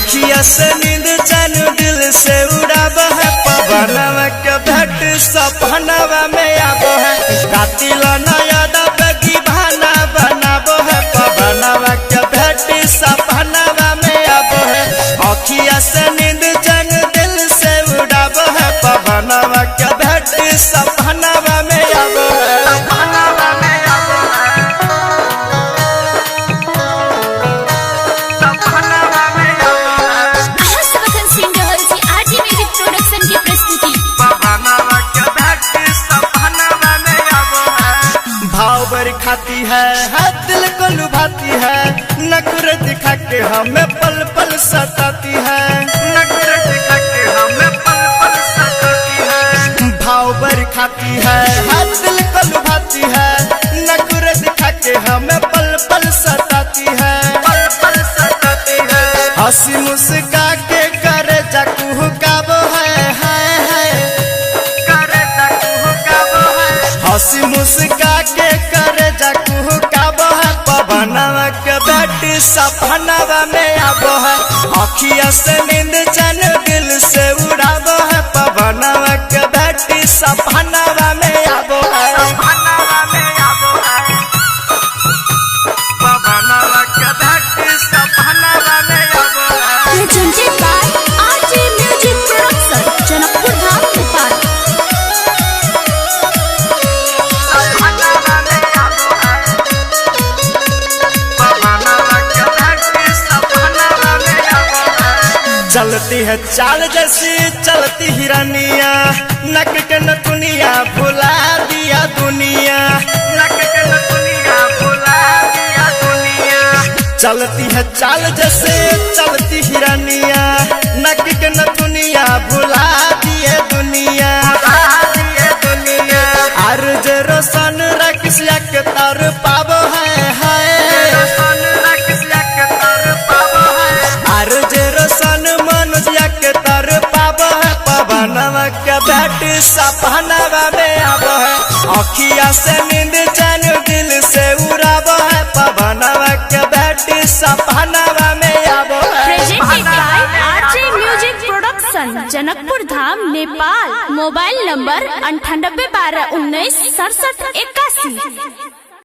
अखिया से नींद चैन दिल से उड़ाब है पवनवा के भेंट सपनवा में आब है कातिल नयदा बेगी भाना बनाब है पवनवा के भेंट सपनवा में आब है अखिया से नींद चैन दिल से उड़ाब है पवनवा के भेंट सपनवा में आब है। खाती है दिल को लुभाती है नखरे दिखा के हमें पल पल सताती है नखरे दिखा के हमें पल पल सताती है भाव भर खाती है दिल को लुभाती है नखरे दिखा के हमें पल पल सताती है पल पल सताती है हंसी मुस्का के करे जाकू काबो है करे जाकू काबो है हंसी मुस्का के करे जाकू काबो है पवनवा के भेंट सपनवा में आबो है अखिया से नींद चैन दिल से उड़ाबो है पवनवा के भेंट सपनवा में आबो है पवनवा के भेंट सपनवा में आबो है। Presented by RJ Music Production, Janakpur Dham Nepal. चलती है चाल जैसी चलती हिरनिया नक के नथुनिया भुला दिया दुनिया नक के नथुनिया भुला दिया दुनिया चलती है चाल जैसे चलती हिरनिया नक के नथुनिया भुला दिए दुनिया अर्ज रोशन रखिया के तर पाबो है अर्ज रोशन मनुष्य के तर पाबो है पवनवा के भेंट सपनवा में आबो है अखिया से नींद चैन दिल से उड़ाबो है पवनवा के भेंट सपनवा में आबो है। Presented by RJ Music Production, Janakpur Dham Nepal. Mobile number 9812196781।